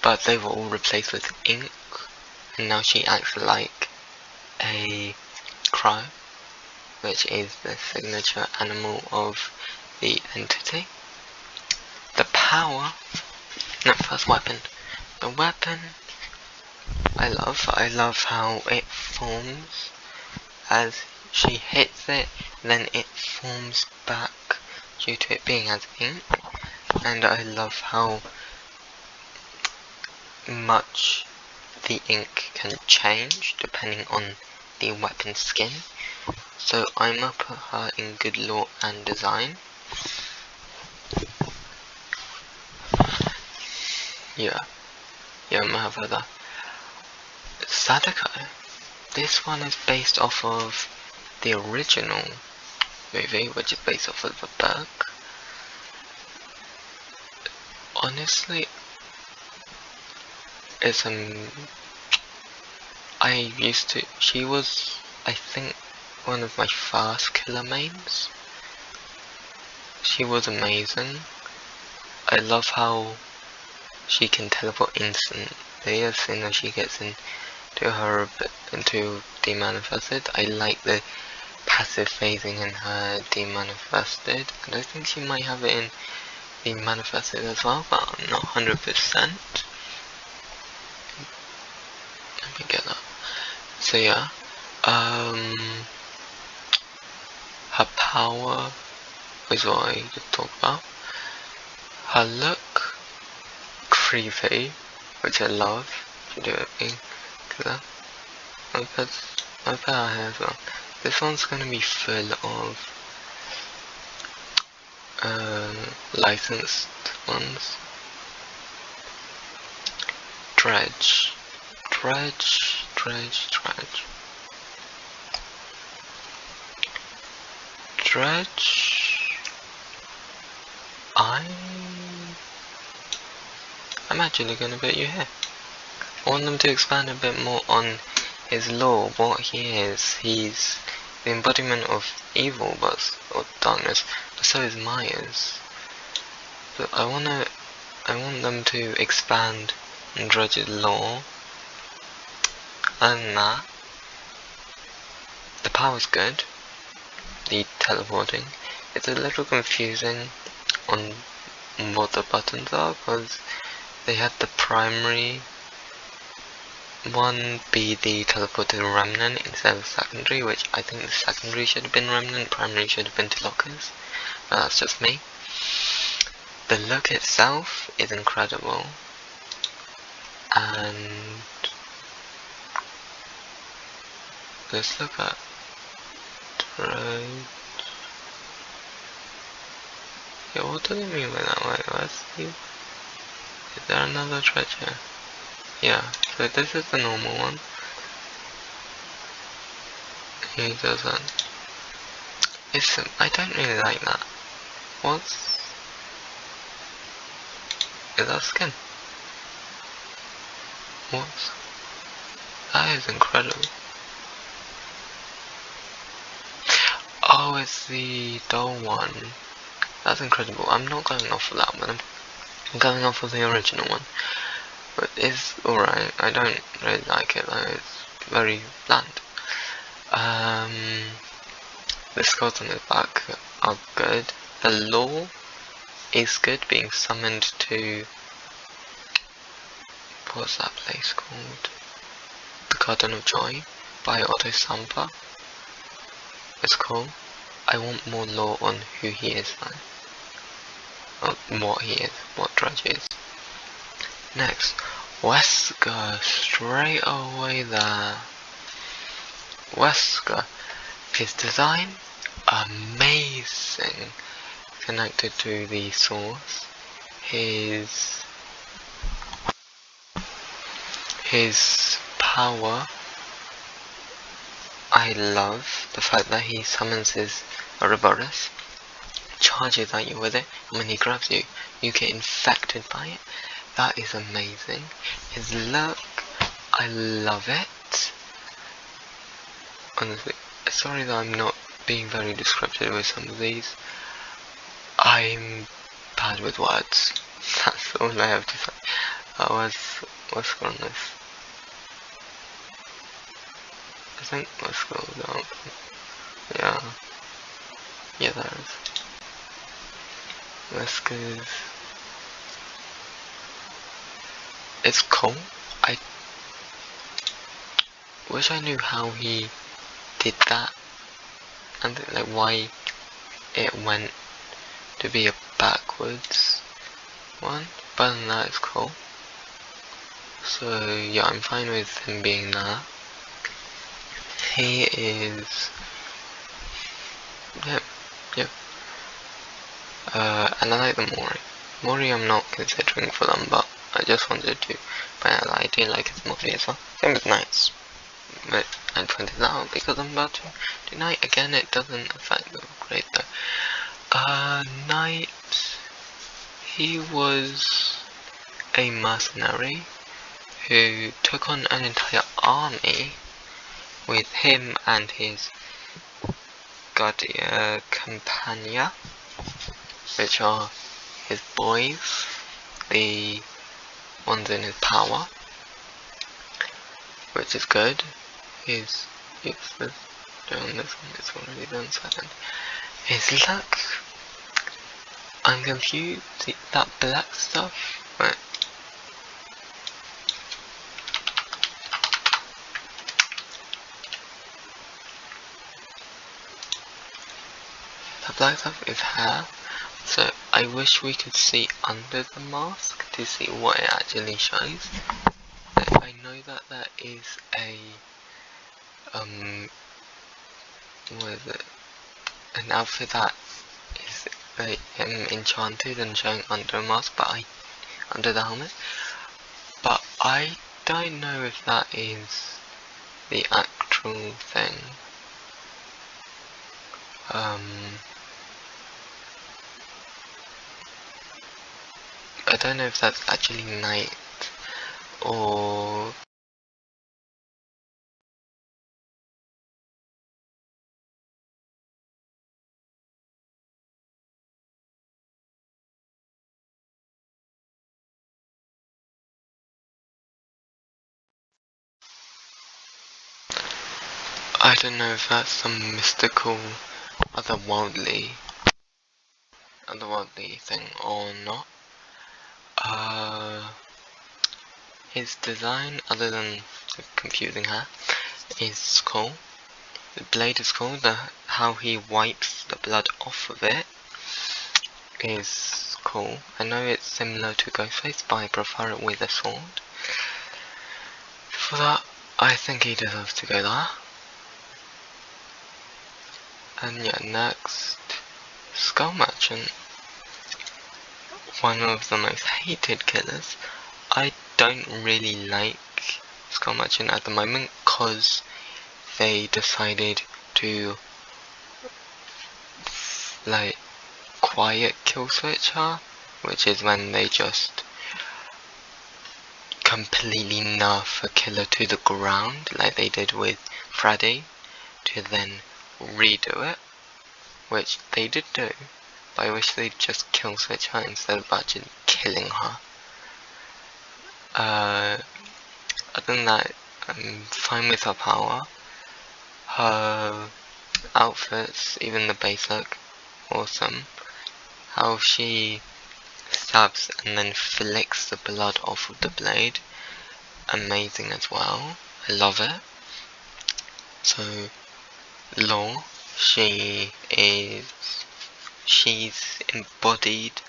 but they were all replaced with ink, and now she acts like a crow, which is the signature animal of the entity. The power, no, first weapon. The weapon, I love how it forms as she hits it, then it forms back due to it being as ink, and I love how much the ink can change depending on the weapon skin. So I'm gonna put her in good lore and design. Yeah, I'm gonna have her there. Sadako. This one is based off of the original movie, which is based off of the book. Honestly, it's she was, I think, one of my first killer mains. She was amazing. I love how she can teleport instantly as soon as she gets into demanifested. I like the passive phasing in her demanifested, and I think she might have it in demanifested as well, but I'm not 100%. Let me get that. So yeah, her power is what I just talked about. Her look, creepy, which I love. She do it being killer. I'll put her here as well. This one's gonna be full of licensed ones. Dredge. I'm actually gonna put you here. I want them to expand a bit more on his lore, what he is. He's the embodiment of evil, or darkness, but so is Myers. But I want them to expand Drudge's Law. Other than that, the power's good. The teleporting. It's a little confusing on what the buttons are, because they had the primary one be the teleported remnant instead of secondary, which I think the secondary should have been remnant, primary should have been to lockers. But that's just me. The look itself is incredible, and let's look at Drudge. Yeah, what do they mean by that? Wait, let's see. Is there another treasure? Yeah, so this is the normal one. He doesn't. I don't really like that. Is that skin? That is incredible. Oh, it's the doll one. That's incredible. I'm not going off of that one. I'm going off of the original one. But it's alright. I don't really like it though. It's very bland. The skulls on the back are good. The law is good, being summoned to... what's that place called? The Garden of Joy by Otto Sampa. It's cool. I want more lore on who he is though. Or what he is, what Drudge is. Next, Wesker, straight away there. Wesker, his design, amazing. Connected to the source. His power, I love the fact that he summons his Ouroboros, charges at you with it, and when he grabs you, you get infected by it. That is amazing. His look, I love it. Honestly, sorry that I'm not being very descriptive with some of these. I'm bad with words. That's all I have to say. What's on this? I think let's go down. Yeah, there is. Let's go. It's cool. I wish I knew how he did that, and like why it went to be a backwards one, but other than that, it's cool. So yeah, I'm fine with him being there. He is, yeah. And I like the Mori. Mori I'm not considering for them, but I just wanted to point out that I do like his Mori as well. Same with Knights. But I pointed that out because I'm about to do Knight again. It doesn't affect the upgrade though. Knight, he was a mercenary who took on an entire army with him and his Compania, which are his boys, the ones in his power, which is good. He's useless doing this one, it's already done second. His luck, I'm confused, that black stuff, right. That black stuff is hair, so I wish we could see under the mask to see what it actually shows. I know that there is a, what is it, an outfit that is like enchanted and showing under a mask, but under the helmet, but I don't know if that is the actual thing. I don't know if that's actually night or I don't know if that's some mystical, otherworldly, thing or not. His design, other than the confusing hair, is cool. The blade is cool. How he wipes the blood off of it is cool. I know it's similar to Ghostface, but I prefer it with a sword. For that, I think he deserves to go there. And yeah, next, Skull Merchant. One of the most hated killers. I don't really like Skull Merchant at the moment because they decided to like quiet kill switch her, which is when they just completely nerf a killer to the ground like they did with Freddy, to then redo it, which they did do, but I wish they'd just kill switch her instead of actually killing her. Other than that, I'm fine with her power. Her outfits, even the base look, awesome. How she stabs and then flicks the blood off of the blade, amazing as well. I love it. So, Law, she's embodied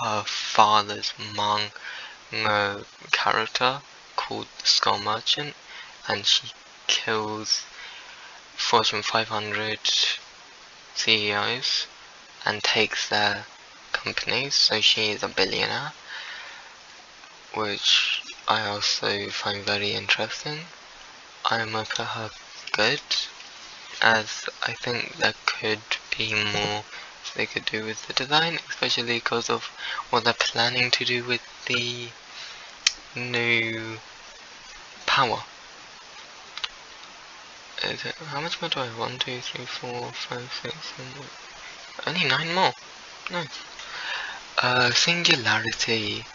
her father's manga character called the Skull Merchant, and she kills Fortune 500 CEOs and takes their companies, so she is a billionaire, which I also find very interesting. I might put her good, as I think there could be more they could do with the design, especially because of what they're planning to do with the new power. How much more do I have? 1, 2, 3, 4, 5, 6, 7, 8. Only 9 more. Nice. Singularity.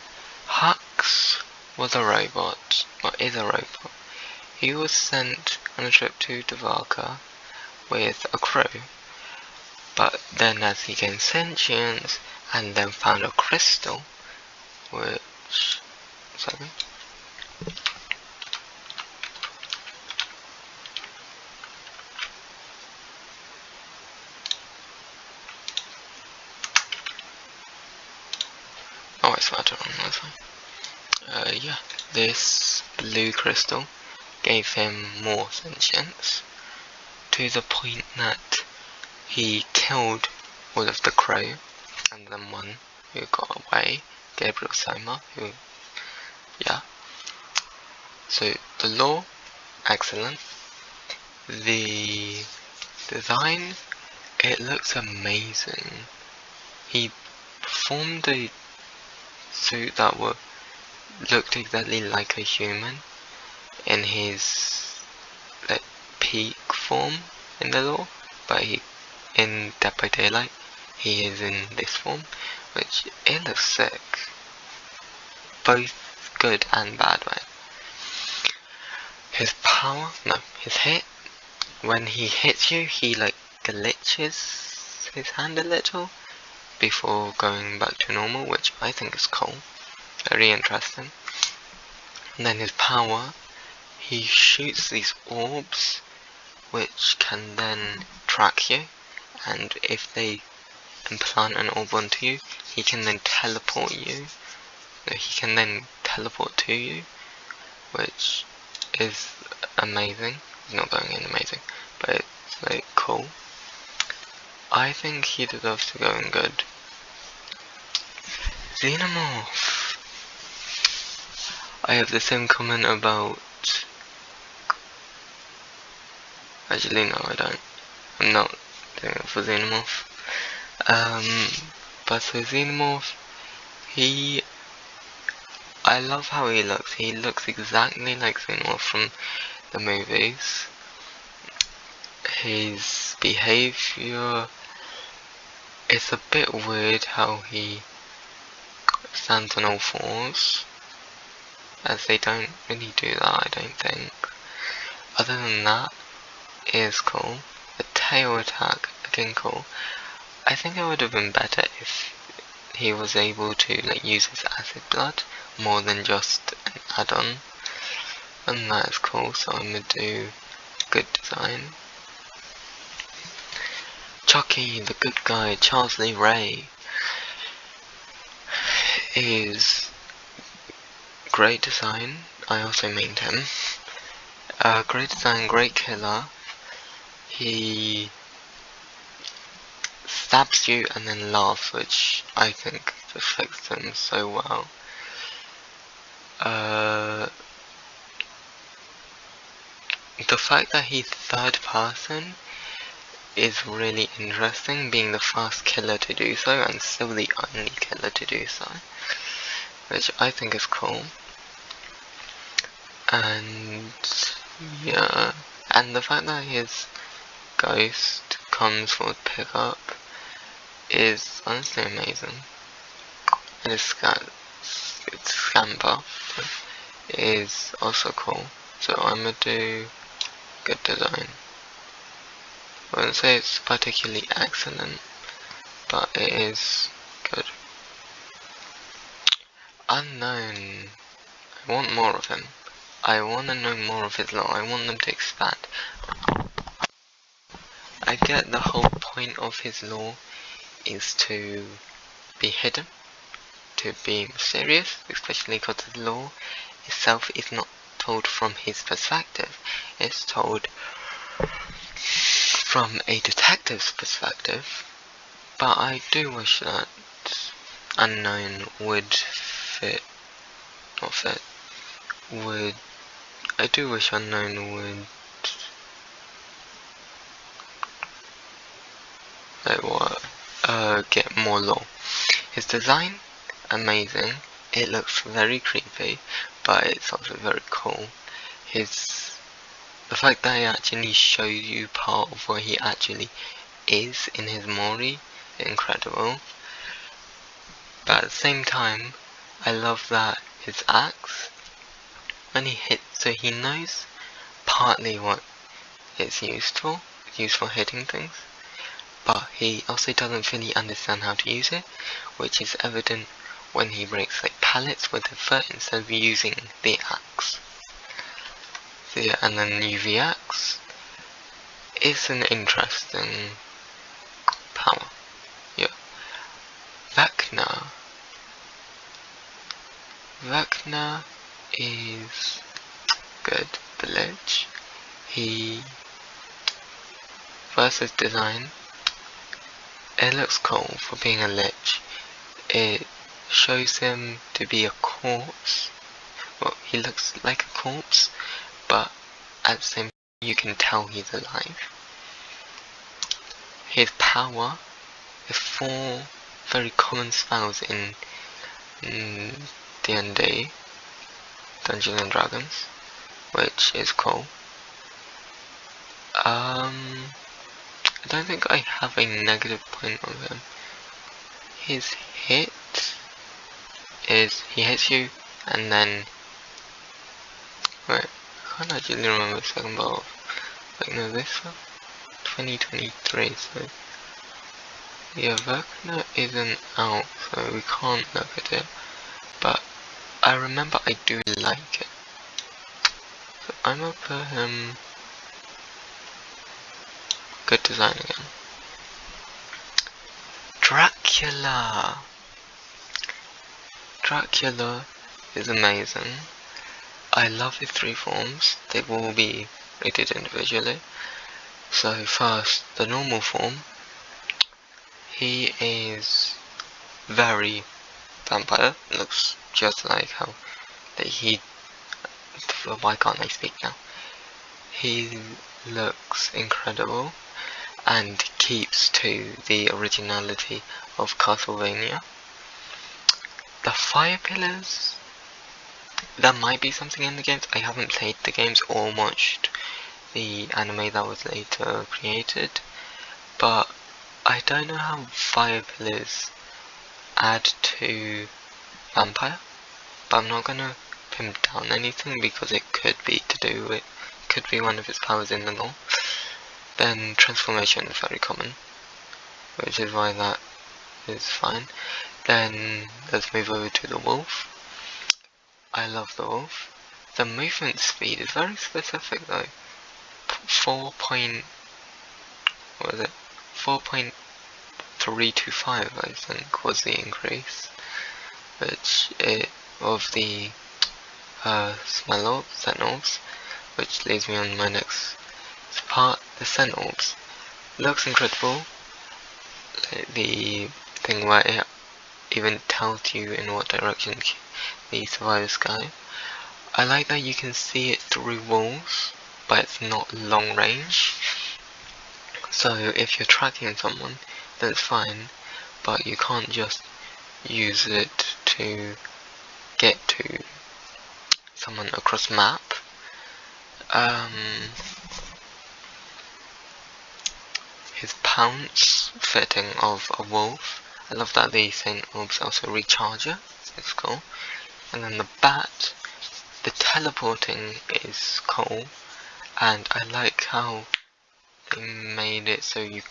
Hux was a robot, or is a robot. He was sent on a trip to Devaka with a crew, but then as he gained sentience and then found a crystal, which... Sorry. Oh, I started on that one. Yeah, this blue crystal gave him more sentience, to the point that he killed all of the crew, and then one who got away, Gabriel Soma, who, yeah. So, the law, excellent. The design, it looks amazing. He performed a suit that looked exactly like a human in his like peak form in the law, but in Dead by Daylight he is in this form, which it looks sick, both good and bad way. His power, no, his hit, when he hits you, he like glitches his hand a little before going back to normal, which I think is cool, very interesting. And then his power, he shoots these orbs which can then track you, and if they implant an orb onto you, he can then teleport you. He can then teleport to you, which is amazing. It's not going in amazing, but it's like cool. I think he deserves to go in good. Xenomorph. I have the same comment about... Actually, no, I don't. I'm not doing it for Xenomorph. But for Xenomorph, I love how he looks. He looks exactly like Xenomorph from the movies. His behavior, it's a bit weird how he stands on all fours, as they don't really do that, I don't think. Other than that, is cool. The tail attack, again cool. I think it would have been better if he was able to like use his acid blood more than just an add-on. And that is cool, so I'm gonna do good design. Chucky, the good guy, Charles Lee Ray, is great design. I also mained him. Great design, great killer. He stabs you and then laughs, which I think just fits him so well. The fact that he's third person is really interesting, being the first killer to do so and still the only killer to do so, which I think is cool. And yeah, and the fact that his ghost comes for pickup is honestly amazing. And his scamper is also cool. So I'm gonna do good design. I wouldn't say it's particularly excellent, but it is good. Unknown. I want more of him. I want to know more of his lore. I want them to expand. I get the whole point of his lore is to be hidden, to be mysterious, especially because the lore itself is not told from his perspective. It's told from a detective's perspective. But I do wish that Unknown would I do wish Unknown would, get more lore. His design, amazing. It looks very creepy, but it's also very cool. The fact that it actually shows you part of where he actually is in his Mori, incredible. But at the same time, I love that his axe, when he hits, so he knows partly what it's used for hitting things, but he also doesn't fully understand how to use it, which is evident when he breaks like pallets with the foot instead of using the axe. So yeah, and then UV axe is an interesting power. Yeah. Vecna is good. The ledge. Versus design. It looks cool for being a lich. It shows him to be a corpse. Well, he looks like a corpse, but at the same time you can tell he's alive. His power is 4 very common spells in D&D, Dungeons and Dragons, which is cool. I don't think I have a negative point on him. His hit is he hits you and then wait, I can't actually remember the second part of, like, no, this one 2023, so yeah, Vecna isn't out, so we can't look at it, but I remember I do like it, so I'm gonna put him good design again. Dracula is amazing. I love his 3 forms. They will be rated individually. So first, the normal form. He is very vampire. Looks just like how why can't I speak now? He looks incredible and keeps to the originality of Castlevania. The fire pillars, there might be something in the games. I haven't played the games or watched the anime that was later created, but I don't know how fire pillars add to vampire, but I'm not gonna pin down anything because it could be one of its powers in the lore. Then transformation is very common, which is why that is fine. Then let's move over to the wolf. I love the wolf. The movement speed is very specific though. 4.325 I think was the increase, which of the Cenorbs, which leads me on my next part. The Cenorbs looks incredible. The thing where it even tells you in what direction the survivors go. I like that you can see it through walls, but it's not long range. So if you're tracking someone, then it's fine, but you can't just use it to get to someone across map. His pounce fitting of a wolf. I love that the Saint Orbs also recharger. It's cool. And then the bat, the teleporting is cool, and I like how they made it so you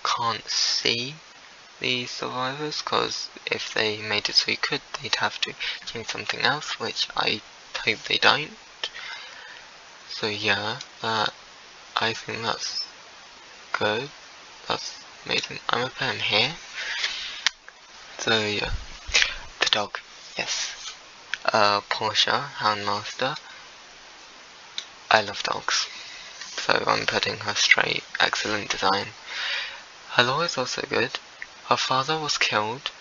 can't see the survivors, because if they made it so you could, they'd have to change something else, which I hope they don't. So yeah, I think that's good. That's amazing. I'm gonna put him here. So yeah, the dog, yes. Portia, Houndmaster. I love dogs, so I'm putting her straight. Excellent design. Her law is also good. Her father was killed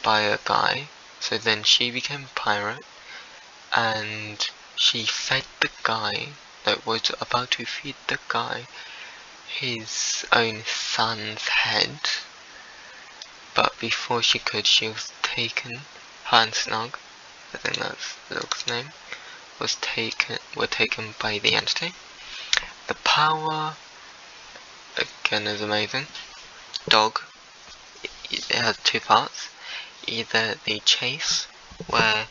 by a guy, so then she became a pirate, and she fed the guy that was about to feed the guy his own son's head. But before she could, she was taken. Her and Snug, I think that's the dog's name, were taken by the entity. The power again is amazing. Dog, it has two parts. Either the chase, where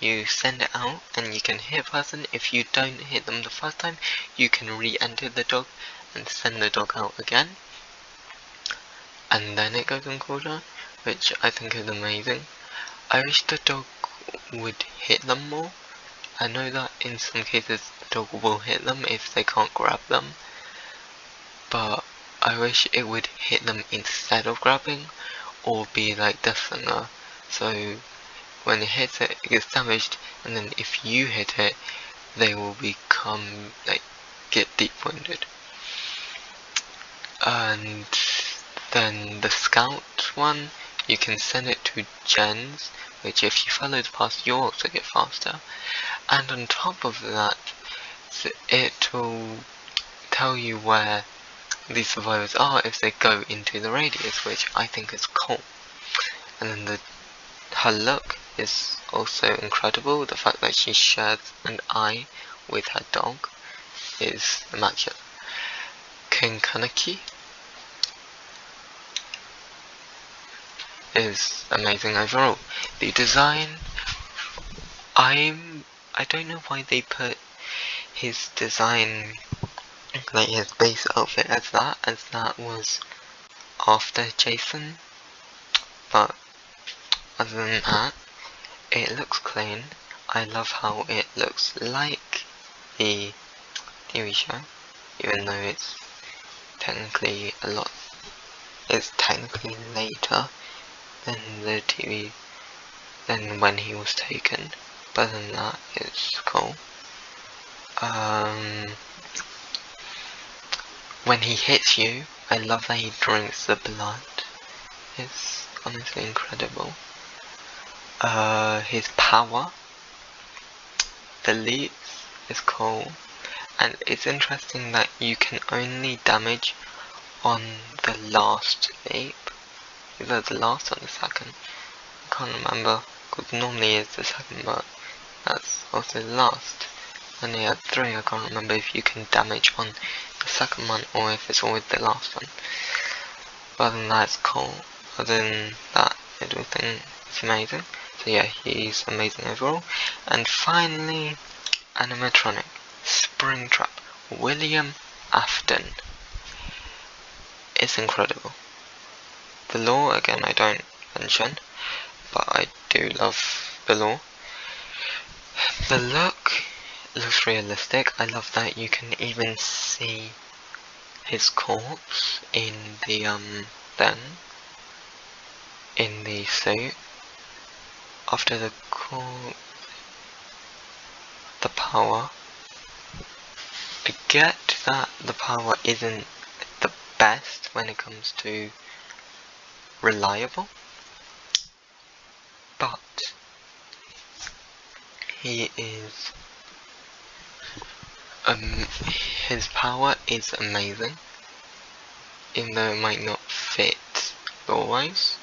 you send it out and you can hit a person. If you don't hit them the first time, you can re-enter the dog and send the dog out again, and then it goes on cooldown, which I think is amazing. I wish the dog would hit them more. I know that in some cases the dog will hit them if they can't grab them, but I wish it would hit them instead of grabbing, or be like Death Slinger, so when it hits it, it gets damaged, and then if you hit it, they will become, like, get deep wounded. And then the scout one, you can send it to gens, which if you follow the path, you'll also get faster. And on top of that, it will tell you where the survivors are if they go into the radius, which I think is cool. And then her look is also incredible. The fact that she shares an eye with her dog is immaculate. King Kaneki is amazing overall. The design, I don't know why they put his design, like his base outfit as that was after Jason, but other than that, it looks clean. I love how it looks like the TV show, even though it's technically later than the TV, than when he was taken. But other than that, it's cool. When he hits you, I love that he drinks the blood. It's honestly incredible. His power, the leaps, is cool. And it's interesting that you can only damage on the last leap. Either the last or the second. I can't remember, because normally it's the second, but that's also the last. And he had 3, I can't remember if you can damage on the second one or if it's always the last one. But other than that, it's cool. Other than that, everything is amazing. So yeah, he's amazing overall. And finally, animatronic, Springtrap, William Afton. is incredible. The lore, again, I don't mention, but I do love the lore. The look looks realistic. I love that you can even see his corpse in the in the suit. After the power. I get that the power isn't the best when it comes to reliable, but he is his power is amazing, even though it might not fit lore-wise.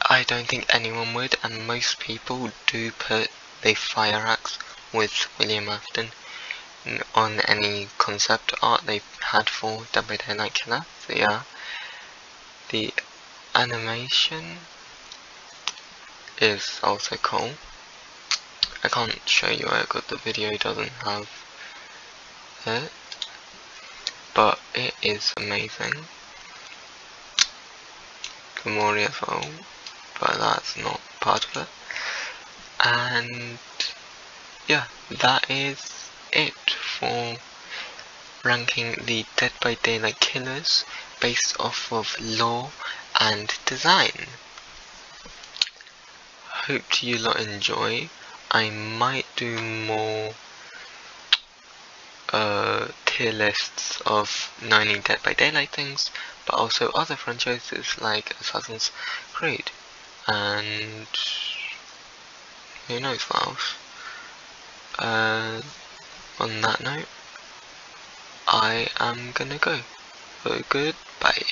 I don't think anyone would, and most people do put the fire axe with William Afton on any concept art they've had for Dead by Daylight Killer. So yeah, the animation is also cool. I can't show you it because the video doesn't have it, but it is amazing. Gamori as well, but that's not part of it. And yeah, that is it for ranking the Dead by Daylight killers based off of lore and design. Hope you lot enjoy. I might do more tier lists of 90 Dead by Daylight things, but also other franchises like Assassin's Creed, and who knows what else. On that note, I am gonna go. So goodbye.